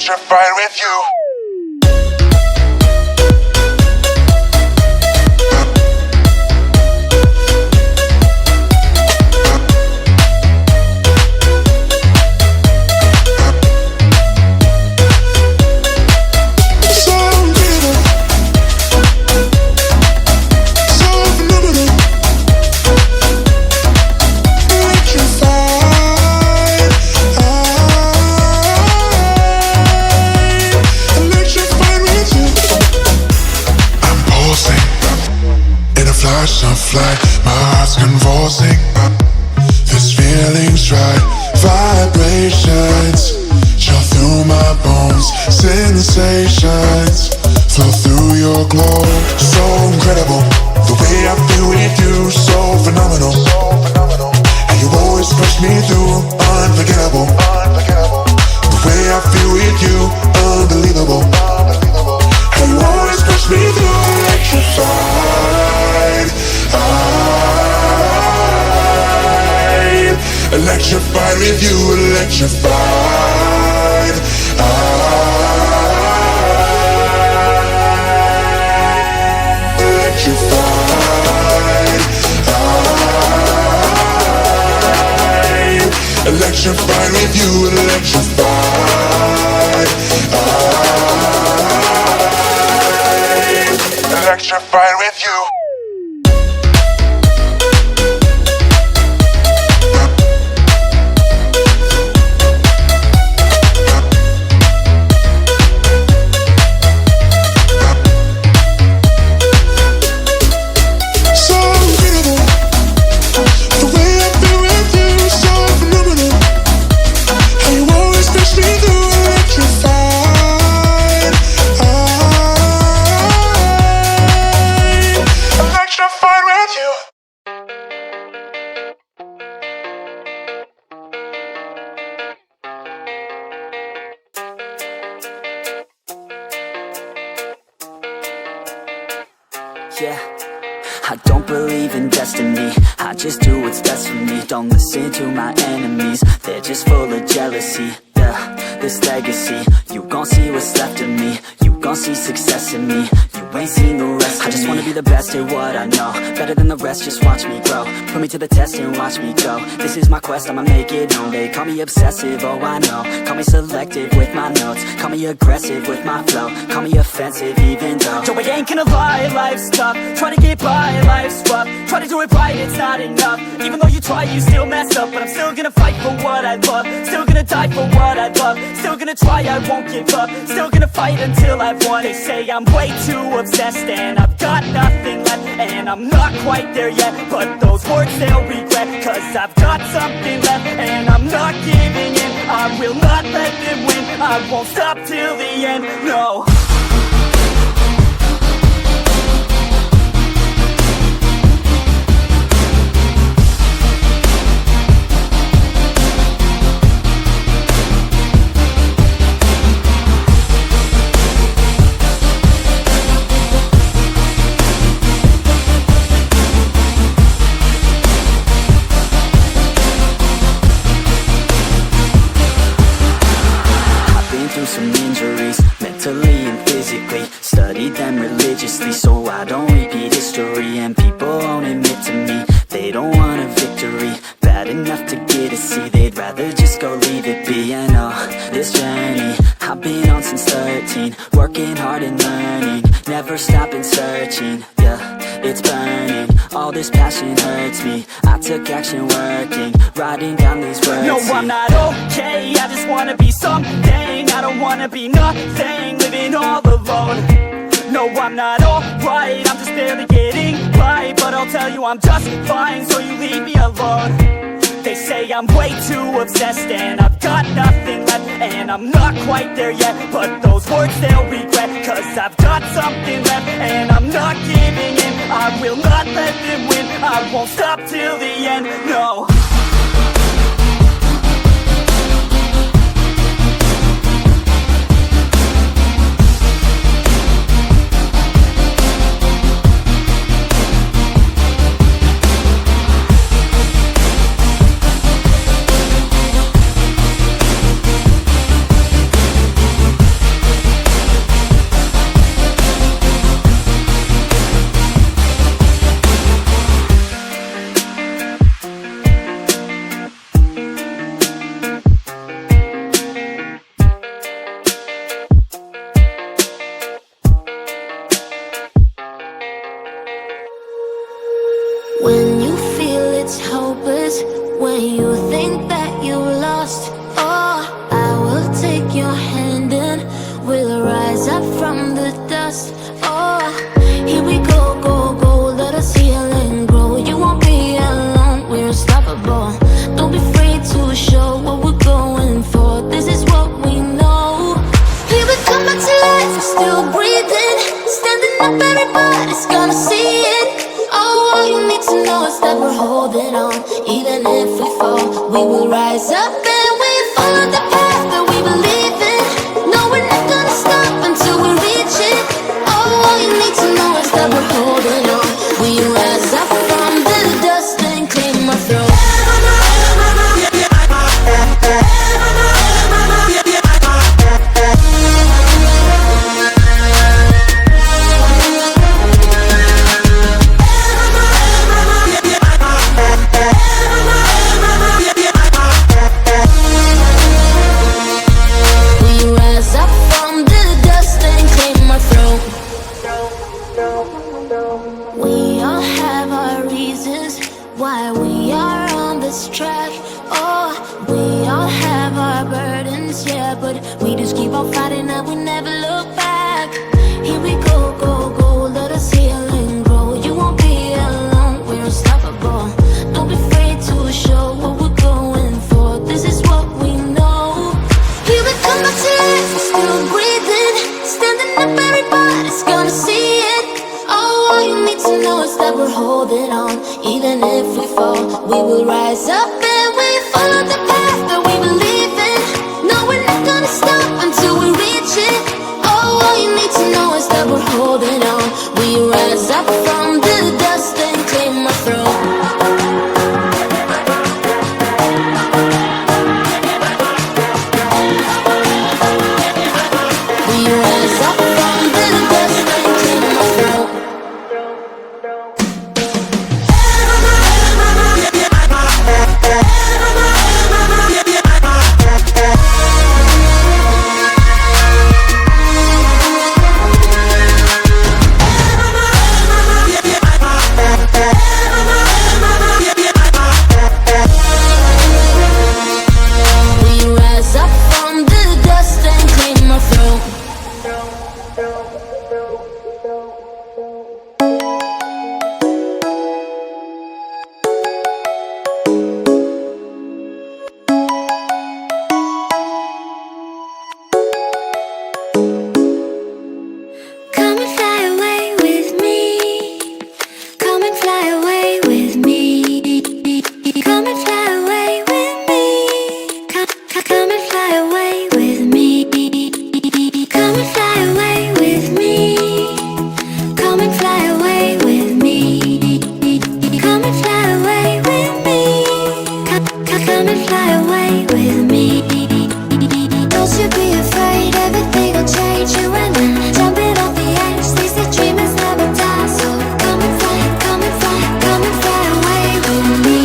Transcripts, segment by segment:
electrified with you. Fly, my heart's convulsing. This feeling's right. Vibrations chill through my bones. Sensations flow through your glow. So incredible, the way I feel with you. So phenomenal, and you always push me through. Unforgettable, the way I feel with you. Unbelievable, and you always push me through. Electrified. I'm electrified with you, electrified. Electrified. Electrified with you, electrified. Electrified with you. Yeah, I don't believe in destiny, I just do what's best for me. Don't listen to my enemies, they're just full of jealousy. Yeah, this legacy, you gon' see what's left of me. You gon' see success in me, you ain't seen the rest of me. I just wanna be the best at what I know, better than the rest, just watch me grow. Put me to the test and watch me go. This is my quest, I'ma make it known. They call me obsessive, oh I know. Call me selective with my notes, call me aggressive with my flow. Call me offensive even though Joe, I ain't gonna lie, life's tough. Try to get by, life's rough. Try to do it right, it's not enough. Even though you try, you still mess up. But I'm still gonna fight for what I love. Still gonna die for what I love. Still gonna try, I won't give up. Still gonna fight until I've won. They say I'm way too obsessed and I've got nothing left, and I'm not quite there yet, but those words they'll regret. Cause I've got something left and I'm not giving in. I will not let them win, I won't stop till the end, no. Some injuries, mentally and physically. Studied them religiously so I don't repeat history. And people won't admit to me they don't want a victory. Bad enough to get a C, they'd rather just go leave it be. And this journey I've been on since 13, working hard and learning, never stopping searching. Yeah, it's burning, all this passion hurts me. I took action working, writing down these words. No, I'm not okay, I just wanna be something. I don't wanna be nothing, living all alone. No, I'm not alright, I'm just barely getting by. But I'll tell you I'm just fine, so you leave me alone. They say I'm way too obsessed and I've got nothing left, and I'm not quite there yet, but those words they'll regret. Cause I've got something left and I'm not giving in. I will not let them win, I won't stop till the end, no. bad, but we just keep on fighting and we never look back. Here we go, go, go, let us heal and grow. You won't be alone, we're unstoppable. Don't be afraid to show what we're going for. This is what we know. Here we come back to life, we're still breathing. Standing up, everybody's gonna see it. Oh, all you need to know is that we're holding on. Even if we fall, we will rise up and we follow the path that we believe in. No, we're not gonna stop until we reach it. Oh, all you need to know is that we're holding on. We rise up from the dust and claim our throne. We rise up from the dust and claim our throne. We rise up from the dust and claim our throne. Come and fly away with me. Come and fly away with me. Come and fly away with me. Come and fly away with me. Come and fly away with me. Come and fly away with me. Come and fly away with me. Come and fly away with me. Don't you be afraid, everything will change. You and I, jumping off the edge. They say dreamers never die, so come and fly, come and fly, come and fly away with me.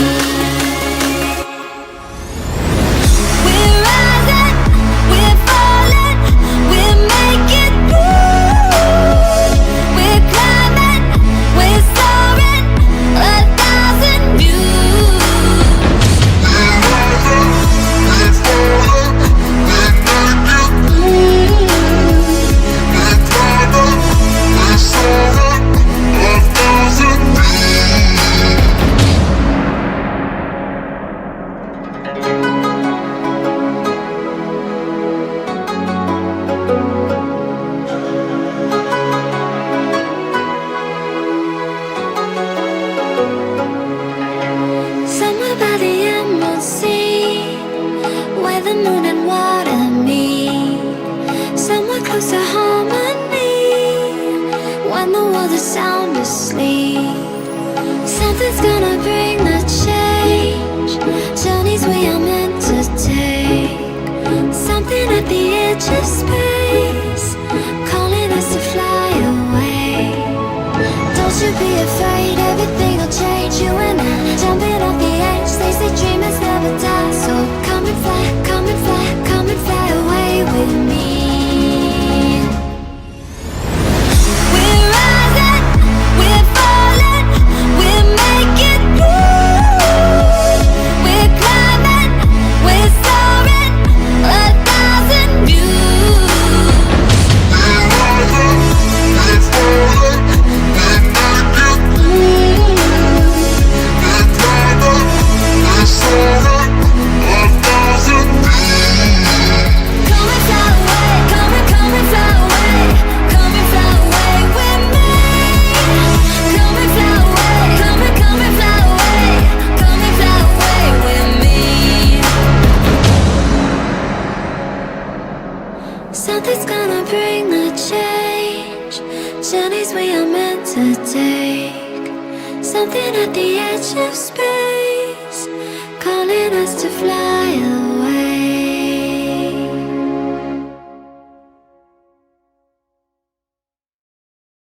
We're rising, we're falling, we're making through. We're climbing, we're soaring, 1,000 views. Somewhere by the emerald sea, where the moon and water meet. Somewhere close to harmony, when the world is sound asleep. Something's gonna bring the change, journeys we are meant to take. Something at the edge of space, calling us to fly away. Don't you be afraid, everything will change. You and I, jumping off the edge. They say dreamers never die, so come and fly, come and fly, come and fly away with me. We're rising, we're falling, we're making through. We're climbing, we're soaring, 1,000 views. Something's gonna bring the change, journeys we are meant to take. Something at the edge of space, calling us to fly